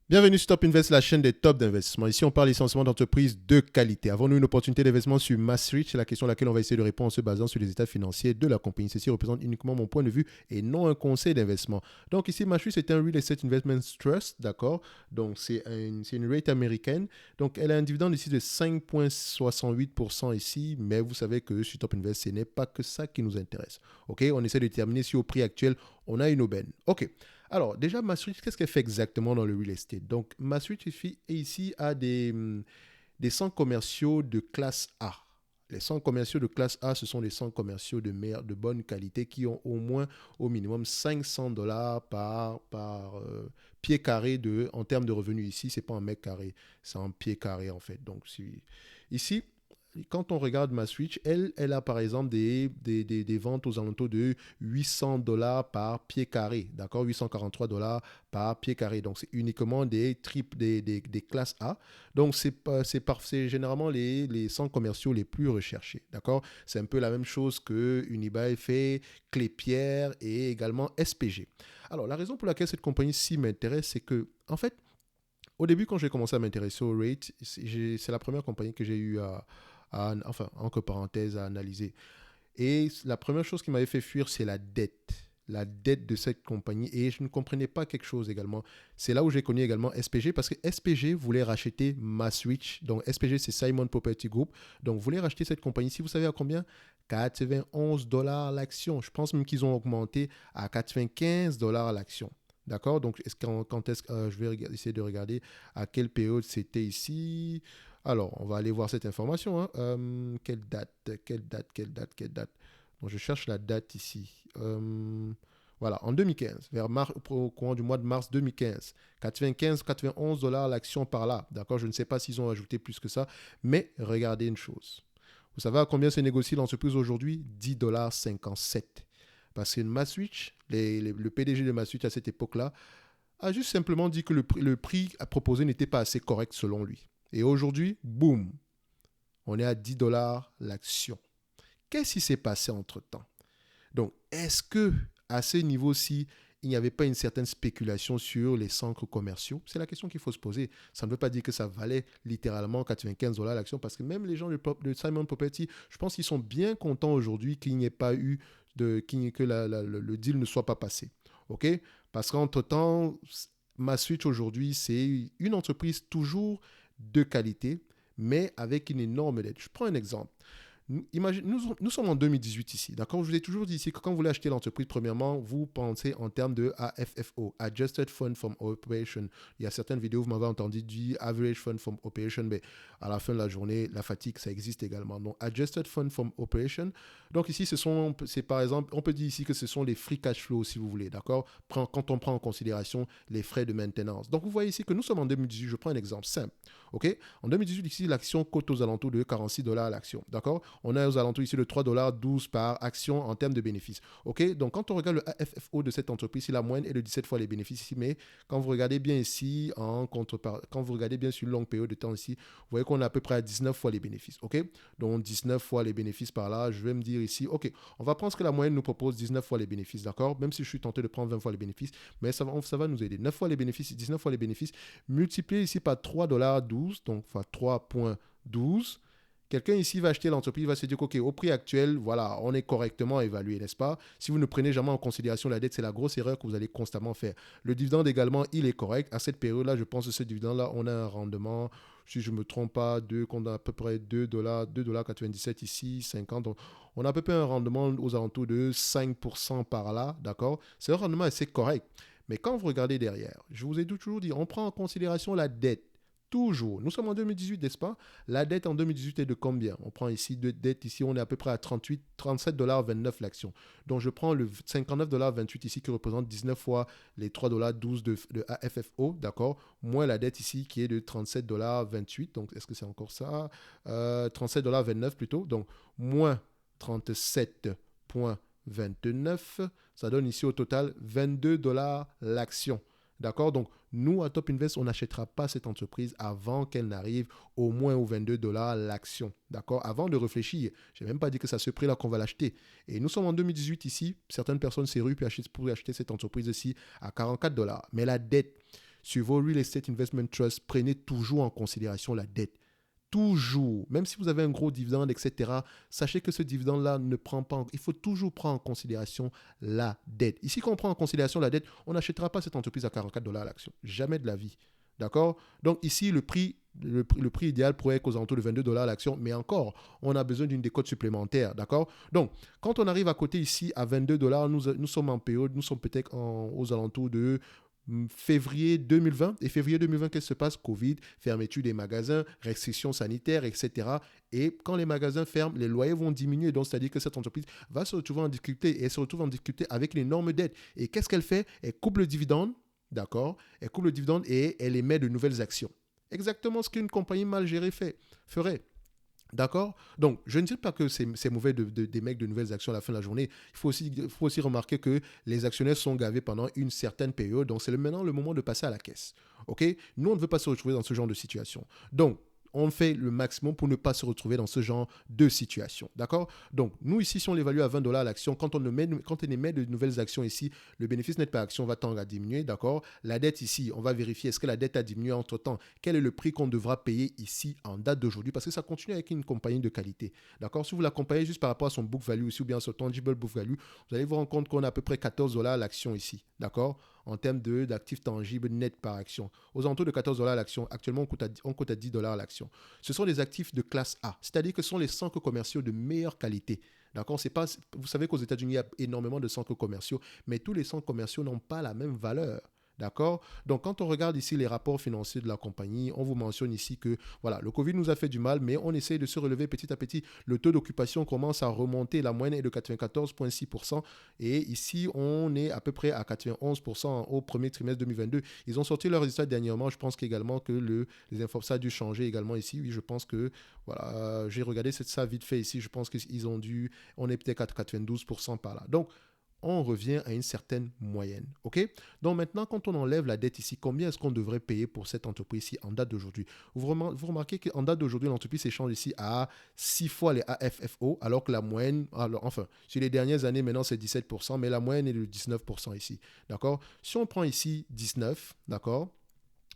Bienvenue sur Top Invest, la chaîne des tops d'investissement. Ici, on parle essentiellement d'entreprises de qualité. Avons-nous une opportunité d'investissement sur Maastricht? C'est la question à laquelle on va essayer de répondre en se basant sur les états financiers de la compagnie. Ceci représente uniquement mon point de vue et non un conseil d'investissement. Donc ici, Maastricht, c'est un Real Estate Investment Trust, d'accord? Donc c'est une rate américaine. Donc elle a un dividende ici de 5,68% ici, mais vous savez que sur Top Invest, ce n'est pas que ça qui nous intéresse. OK? On essaie de déterminer si au prix actuel, on a une aubaine. OK. Alors, déjà, Maastricht, qu'est-ce qu'elle fait exactement dans le real estate? Donc, Maastricht ici a des centres commerciaux de classe A. Les centres commerciaux de classe A, ce sont des centres commerciaux de bonne qualité qui ont au moins, au minimum, 500 dollars par pied carré en termes de revenus. Ici, ce n'est pas en mètre carré, c'est en pied carré, en fait. Donc, ici, quand on regarde ma Switch, elle a par exemple des ventes aux alentours de 800 dollars par pied carré, d'accord? 843 dollars par pied carré. Donc, c'est uniquement des classes A. Donc, c'est généralement les centres commerciaux les plus recherchés, d'accord? C'est un peu la même chose que Unibail fait, Clépierre et également SPG. Alors, la raison pour laquelle cette compagnie-ci m'intéresse, c'est que, en fait, au début, quand j'ai commencé à m'intéresser au rate, c'est la première compagnie que j'ai eu enfin, entre parenthèses, à analyser. Et la première chose qui m'avait fait fuir, c'est la dette. La dette de cette compagnie. Et je ne comprenais pas quelque chose également. C'est là où j'ai connu également SPG parce que SPG voulait racheter Maastricht. Donc SPG, c'est Simon Property Group. Donc voulait racheter cette compagnie. Si vous savez à combien? 91 dollars l'action. Je pense même qu'ils ont augmenté à 95 dollars l'action. D'accord. Donc, quand est-ce que je vais essayer de regarder à quelle période c'était ici? Alors, on va aller voir cette information, hein. Quelle date? Quelle date? Quelle date? Quelle date? Donc, je cherche la date ici. Voilà, en 2015, au courant du mois de mars 2015, 95, 91 dollars l'action par là. D'accord, je ne sais pas s'ils ont ajouté plus que ça, mais regardez une chose. Vous savez à combien se négocie l'entreprise aujourd'hui? 10 dollars 57. Parce que Maastricht, le PDG de Maastricht à cette époque-là, a juste simplement dit que le prix à proposer n'était pas assez correct selon lui. Et aujourd'hui, boum, on est à 10 dollars l'action. Qu'est-ce qui s'est passé entre-temps? Donc, est-ce que à ce niveau-ci, il n'y avait pas une certaine spéculation sur les centres commerciaux? C'est la question qu'il faut se poser. Ça ne veut pas dire que ça valait littéralement 95 dollars l'action, parce que même les gens de Simon Property, je pense qu'ils sont bien contents aujourd'hui qu'il n'y ait pas eu que le deal ne soit pas passé. OK? Parce qu'entre-temps, ma Switch aujourd'hui, c'est une entreprise toujours de qualité, mais avec une énorme dette. Je prends un exemple. Nous sommes en 2018 ici, d'accord? Je vous ai toujours dit ici que quand vous voulez acheter l'entreprise, premièrement, vous pensez en termes de AFFO, Adjusted Fund from Operation. Il y a certaines vidéos, vous m'avez entendu dire Average Fund from Operation, mais à la fin de la journée, la fatigue, ça existe également. Donc, Adjusted Fund from Operation. Donc ici, c'est par exemple, on peut dire ici que ce sont les free cash flow, si vous voulez, d'accord? Quand on prend en considération les frais de maintenance. Donc, vous voyez ici que nous sommes en 2018, je prends un exemple simple, ok? En 2018, ici, l'action cote aux alentours de 46 dollars l'action, d'accord? On est aux alentours ici de 3,12 $ par action en termes de bénéfices. OK? Donc, quand on regarde le AFFO de cette entreprise, si la moyenne est de 17 fois les bénéfices ici, mais quand vous regardez bien ici, quand vous regardez bien sur une longue période de temps ici, vous voyez qu'on est à peu près à 19 fois les bénéfices. OK? Donc, 19 fois les bénéfices par là, je vais me dire ici, OK, on va prendre ce que la moyenne nous propose, 19 fois les bénéfices, d'accord? Même si je suis tenté de prendre 20 fois les bénéfices, mais ça va nous aider. 9 fois les bénéfices, 19 fois les bénéfices, multiplié ici par 3,12 $, donc enfin 3,12. Quelqu'un ici va acheter l'entreprise, va se dire qu'au au prix actuel, voilà, on est correctement évalué, n'est-ce pas? Si vous ne prenez jamais en considération la dette, c'est la grosse erreur que vous allez constamment faire. Le dividende également, il est correct. À cette période-là, je pense que ce dividende-là, on a un rendement, si je ne me trompe pas, qu'on a à peu près 2 dollars, 2,97 $ ici, 50. Donc, on a à peu près un rendement aux alentours de 5% par là, d'accord? C'est un rendement assez correct. Mais quand vous regardez derrière, je vous ai toujours dit, on prend en considération la dette. Toujours. Nous sommes en 2018, n'est-ce pas? La dette en 2018 est de combien? On prend ici de dette, ici on est à peu près à 37,29 $ l'action. Donc je prends le 59,28 $ ici qui représente 19 fois les 3,12 $ de AFFO, d'accord? Moins la dette ici qui est de 37,28 $. Donc est-ce que c'est encore ça? 37,29 $ plutôt. Donc moins 37,29, ça donne ici au total 22 dollars l'action. D'accord? Donc, nous, à Top Invest, on n'achètera pas cette entreprise avant qu'elle n'arrive au moins aux 22 dollars l'action. D'accord? Avant de réfléchir. Je n'ai même pas dit que c'est à ce prix-là qu'on va l'acheter. Et nous sommes en 2018 ici. Certaines personnes s'est rues pour acheter cette entreprise ici à 44 dollars. Mais la dette, sur vos Real Estate Investment Trust, prenez toujours en considération la dette. Toujours, même si vous avez un gros dividende, etc., sachez que ce dividende-là ne prend pas, il faut toujours prendre en considération la dette. Ici, quand on prend en considération la dette, on n'achètera pas cette entreprise à 44 dollars l'action. Jamais de la vie. D'accord? Donc ici, le prix idéal pourrait être aux alentours de 22 dollars l'action, mais encore, on a besoin d'une décote supplémentaire. D'accord? Donc, quand on arrive à côté ici à 22 dollars, nous sommes en période, nous sommes peut-être aux alentours de février 2020. Et février 2020, qu'est-ce qui se passe? Covid, fermeture des magasins, restrictions sanitaires, etc. Et quand les magasins ferment, les loyers vont diminuer. Donc, c'est-à-dire que cette entreprise va se retrouver en difficulté. Et elle se retrouve en difficulté avec une énorme dette. Et qu'est-ce qu'elle fait? Elle coupe le dividende. D'accord? Elle coupe le dividende et elle émet de nouvelles actions. Exactement ce qu'une compagnie mal gérée ferait. D'accord? Donc, je ne dis pas que c'est mauvais d'émettre de nouvelles actions à la fin de la journée. Il faut aussi remarquer que les actionnaires sont gavés pendant une certaine période. Donc, c'est maintenant le moment de passer à la caisse. OK? Nous, on ne veut pas se retrouver dans ce genre de situation. Donc, on fait le maximum pour ne pas se retrouver dans ce genre de situation. D'accord? Donc, nous, ici, si on l'évalue à 20 dollars l'action, quand on émet de nouvelles actions ici, le bénéfice net par action va tendre à diminuer. D'accord? La dette ici, on va vérifier est-ce que la dette a diminué entre-temps? Quel est le prix qu'on devra payer ici en date d'aujourd'hui? Parce que ça continue avec une compagnie de qualité. D'accord? Si vous l'accompagnez juste par rapport à son book value ici ou bien son tangible book value, vous allez vous rendre compte qu'on a à peu près 14 dollars l'action ici. D'accord? En termes d'actifs tangibles net par action. Aux alentours de 14 dollars l'action, actuellement on cote à 10 dollars l'action. Ce sont des actifs de classe A, c'est-à-dire que ce sont les centres commerciaux de meilleure qualité. D'accord? Vous savez qu'aux États-Unis, il y a énormément de centres commerciaux, mais tous les centres commerciaux n'ont pas la même valeur. D'accord? Donc, quand on regarde ici les rapports financiers de la compagnie, on vous mentionne ici que voilà, le Covid nous a fait du mal, mais on essaie de se relever petit à petit. Le taux d'occupation commence à remonter. La moyenne est de 94,6%. Et ici, on est à peu près à 91% au premier trimestre 2022. Ils ont sorti leurs résultats dernièrement. Je pense qu'également que les infos, ça a dû changer également ici. Oui, je pense que, voilà, j'ai regardé ça vite fait ici. Je pense qu'ils ont dû, on est peut-être à 92% par là. Donc, on revient à une certaine moyenne. OK? Donc maintenant, quand on enlève la dette ici, combien est-ce qu'on devrait payer pour cette entreprise ici en date d'aujourd'hui? Vous remarquez qu'en date d'aujourd'hui, l'entreprise s'échange ici à 6 fois les AFFO, alors que la moyenne, enfin, sur les dernières années, maintenant c'est 17%, mais la moyenne est de 19% ici. D'accord? Si on prend ici 19, d'accord?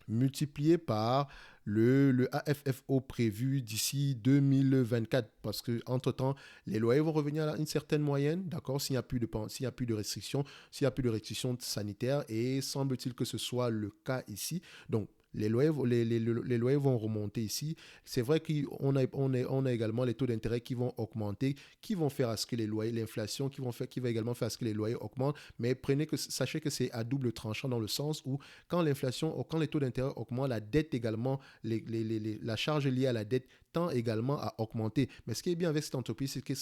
Multiplié par le AFFO prévu d'ici 2024, parce qu'entre-temps, les loyers vont revenir à une certaine moyenne, d'accord, s'il n'y a plus de restrictions, s'il n'y a plus de restrictions sanitaires, et semble-t-il que ce soit le cas ici. Donc, les loyers vont remonter ici. C'est vrai qu'on a également les taux d'intérêt qui vont augmenter, qui vont faire à ce que les loyers, l'inflation qui va également faire à ce que les loyers augmentent. Mais sachez que c'est à double tranchant dans le sens où quand les taux d'intérêt augmentent, la dette également, la charge liée à la dette tend également à augmenter. Mais ce qui est bien avec cette entreprise, c'est que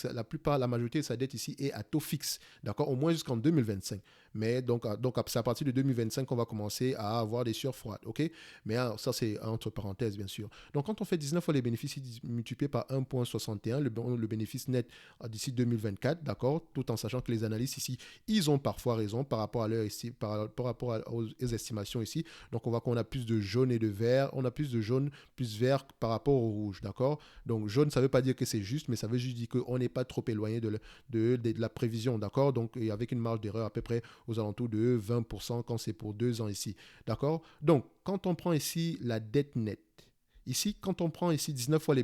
la majorité de sa dette ici est à taux fixe, d'accord, au moins jusqu'en 2025. Mais donc c'est à partir de 2025 qu'on va commencer à avoir des sueurs froides, ok? Mais ça, c'est entre parenthèses, bien sûr. Donc, quand on fait 19 fois les bénéfices multipliés par 1,61, le bénéfice net d'ici 2024, d'accord, tout en sachant que les analystes ici, ils ont parfois raison par rapport aux estimations ici. Donc, on voit qu'on a plus de jaune et de vert. On a plus de jaune, plus vert par rapport au rouge, d'accord? Donc, jaune, ça ne veut pas dire que c'est juste, mais ça veut juste dire qu'on n'est pas trop éloigné de la prévision, d'accord? Donc, avec une marge d'erreur à peu près aux alentours de 20% quand c'est pour 2 ans ici, d'accord? Donc, quand on prend ici la dette nette, ici, quand on prend ici 19 fois les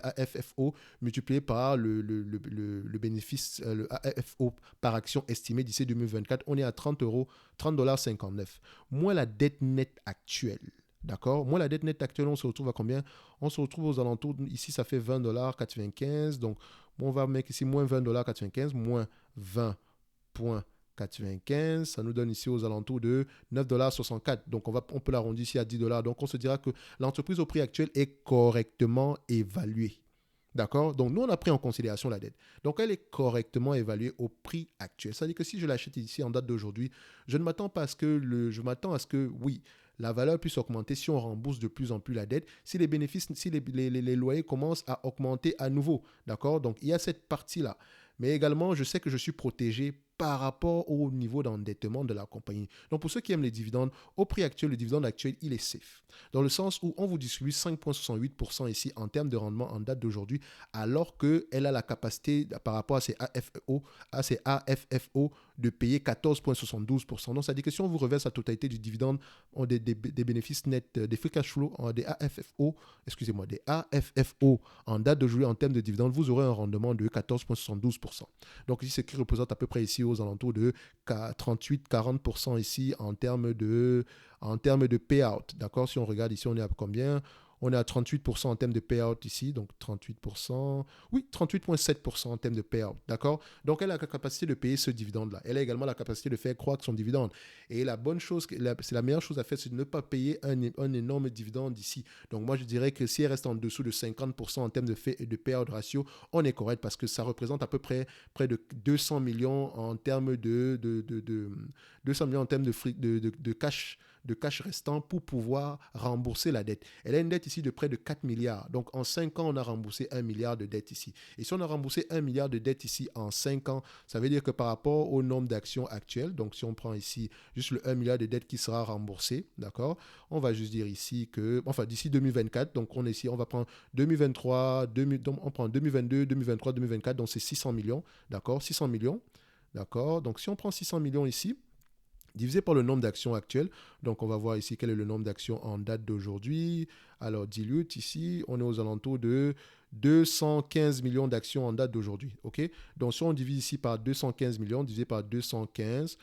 AFFO multiplié par le bénéfice, le AFFO par action estimé d'ici 2024, on est à 30,59 $. Moins la dette nette actuelle. D'accord? Moins la dette nette actuelle, on se retrouve à combien? On se retrouve aux alentours, ici ça fait 20,95 $. Donc, on va mettre ici moins 20,95 $, moins 20,95, ça nous donne ici aux alentours de 9,64 $. Donc, on peut l'arrondir ici à 10 $. Donc, on se dira que l'entreprise au prix actuel est correctement évaluée. D'accord? Donc, nous, on a pris en considération la dette. Donc, elle est correctement évaluée au prix actuel. C'est-à-dire que si je l'achète ici en date d'aujourd'hui, je m'attends à ce que, oui, la valeur puisse augmenter si on rembourse de plus en plus la dette, si les bénéfices, si les loyers commencent à augmenter à nouveau. D'accord? Donc, il y a cette partie-là. Mais également, je sais que je suis protégé par rapport au niveau d'endettement de la compagnie. Donc, pour ceux qui aiment les dividendes, au prix actuel, le dividende actuel, il est safe. Dans le sens où on vous distribue 5,68% ici en termes de rendement en date d'aujourd'hui, alors qu'elle a la capacité, par rapport à ses AFFO de payer 14,72%. Donc, ça dit que si on vous reverse la totalité du dividende, des bénéfices nets, des free cash flow, des AFFO en date d'aujourd'hui en termes de dividendes, vous aurez un rendement de 14,72%. Donc, ici, ce qui représente à peu près ici aux alentours de 38-40% ici en termes de payout. D'accord? Si on regarde ici, on est à combien? On est à 38% en termes de payout ici, donc 38%, oui, 38,7% en termes de payout, d'accord? Donc, elle a la capacité de payer ce dividende-là. Elle a également la capacité de faire croître son dividende. Et la bonne chose, c'est la meilleure chose à faire, c'est de ne pas payer un énorme dividende ici. Donc, moi, je dirais que si elle reste en dessous de 50% en termes de payout ratio, on est correct parce que ça représente à peu près de 200 millions en termes de 200 millions en termes de cash restant pour pouvoir rembourser la dette. Elle a une dette ici de près de 4 milliards. Donc, en 5 ans, on a remboursé 1 milliard de dettes ici. Et si on a remboursé 1 milliard de dettes ici en 5 ans, ça veut dire que par rapport au nombre d'actions actuelles, donc si on prend ici juste le 1 milliard de dettes qui sera remboursé, d'accord, on va juste dire ici que, enfin, d'ici 2024, donc on est ici, on va prendre 2023, donc on prend 2022, 2023, 2024, donc c'est 600 millions, d'accord, 600 millions, d'accord. Donc, si on prend 600 millions ici, divisé par le nombre d'actions actuelles. Donc, on va voir ici quel est le nombre d'actions en date d'aujourd'hui. Alors, dilute ici, on est aux alentours de 215 millions d'actions en date d'aujourd'hui. OK? Donc, si on divise ici par 215 millions, divisé par 215,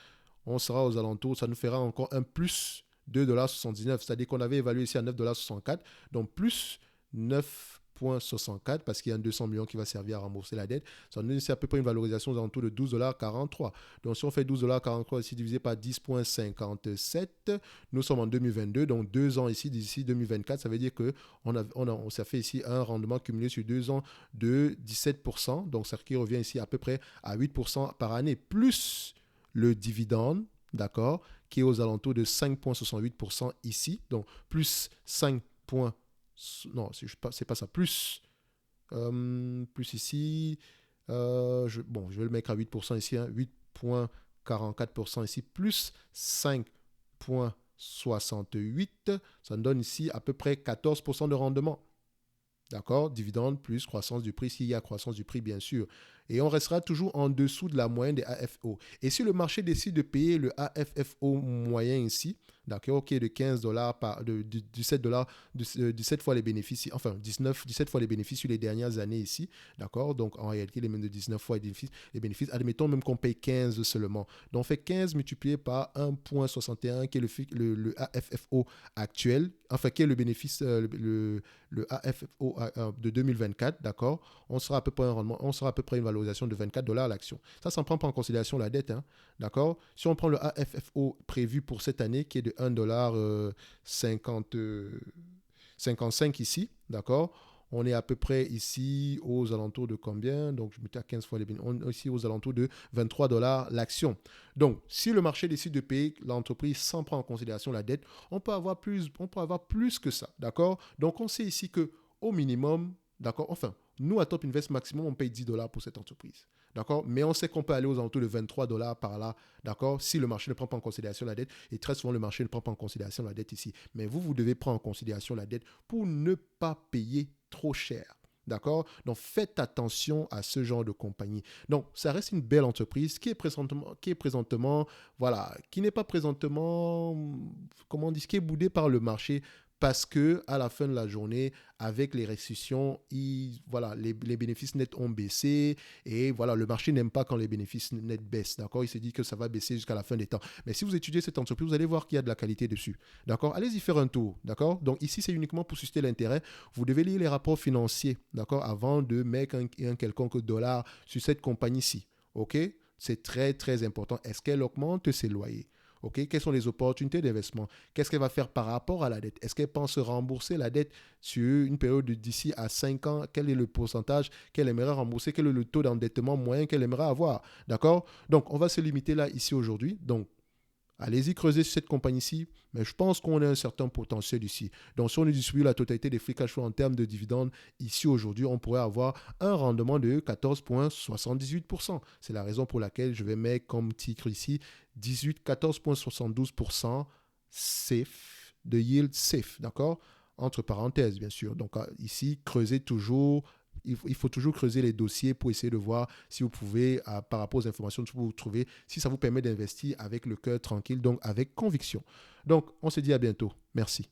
on sera aux alentours, ça nous fera encore un plus 2,79$. C'est-à-dire qu'on avait évalué ici à 9,64$. Donc, plus 9,64 parce qu'il y a 200 millions qui va servir à rembourser la dette. Ça nous donne ici à peu près une valorisation aux alentours de 12,43$. Donc, si on fait 12,43$ ici divisé par 10,57, nous sommes en 2022. Donc, 2 ans ici, d'ici 2024, ça veut dire que ça fait ici un rendement cumulé sur 2 ans de 17%. Donc, ça qui revient ici à peu près à 8% par année, plus le dividende, d'accord, qui est aux alentours de 5,68% ici. Donc, plus 5 non, c'est pas ça. Plus ici, je vais le mettre à 8% ici, hein, 8,44% ici, plus 5,68, ça nous donne ici à peu près 14% de rendement. D'accord? Dividende plus croissance du prix, s'il y a croissance du prix, bien sûr. Et on restera toujours en dessous de la moyenne des AFO. Et si le marché décide de payer le AFFO moyen ici, d'accord, qui est de 15 dollars de 17 dollars, 17 fois les bénéfices, enfin 17 fois les bénéfices sur les dernières années ici, d'accord, donc en réalité, les mêmes de 19 fois les bénéfices, admettons même qu'on paye 15 seulement. Donc on fait 15 multiplié par 1,61 qui est le AFFO actuel, enfin qui est le bénéfice, le AFFO de 2024, d'accord, on sera à peu près un rendement, on sera à peu près une valorisation de 24 dollars l'action. Ça ne prend pas en considération la dette, hein, d'accord. Si on prend le AFFO prévu pour cette année qui est de 1,55$ ici, d'accord, on est à peu près ici aux alentours de combien? Donc, je mettais à 15 fois les bénéfices. On est ici aux alentours de 23 dollars l'action. Donc, si le marché décide de payer l'entreprise sans prendre en considération la dette, on peut avoir plus que ça. D'accord? Donc, on sait ici que au minimum, d'accord, enfin, nous, à Top Invest Maximum, on paye 10 dollars pour cette entreprise. D'accord? Mais on sait qu'on peut aller aux alentours de 23 dollars par là. D'accord? Si le marché ne prend pas en considération la dette. Et très souvent, le marché ne prend pas en considération la dette ici. Mais vous devez prendre en considération la dette pour ne pas payer trop cher. D'accord? Donc, faites attention à ce genre de compagnie. Donc, ça reste une belle entreprise qui n'est pas présentement, comment on dit, qui est boudée par le marché parce que à la fin de la journée, avec les restrictions, les bénéfices nets ont baissé et voilà, le marché n'aime pas quand les bénéfices nets baissent. D'accord? Il se dit que ça va baisser jusqu'à la fin des temps. Mais si vous étudiez cette entreprise, vous allez voir qu'il y a de la qualité dessus. D'accord? Allez-y faire un tour. D'accord? Donc ici, c'est uniquement pour susciter l'intérêt. Vous devez lire les rapports financiers, d'accord, avant de mettre un quelconque dollar sur cette compagnie-ci. OK? C'est très, très important. Est-ce qu'elle augmente ses loyers? Okay? Quelles sont les opportunités d'investissement? Qu'est-ce qu'elle va faire par rapport à la dette? Est-ce qu'elle pense rembourser la dette sur une période d'ici à 5 ans? Quel est le pourcentage qu'elle aimerait rembourser? Quel est le taux d'endettement moyen qu'elle aimerait avoir? D'accord? Donc, on va se limiter là, ici, aujourd'hui. Donc, allez-y creuser sur cette compagnie-ci, mais je pense qu'on a un certain potentiel ici. Donc, si on distribue la totalité des free cash flow en termes de dividendes, ici aujourd'hui, on pourrait avoir un rendement de 14,78%. C'est la raison pour laquelle je vais mettre comme titre ici 14,72% safe, de yield safe, d'accord? Entre parenthèses, bien sûr. Donc, ici, creusez toujours. Il faut toujours creuser les dossiers pour essayer de voir si vous pouvez, par rapport aux informations que vous trouvez, si ça vous permet d'investir avec le cœur tranquille, donc avec conviction. Donc, on se dit à bientôt. Merci.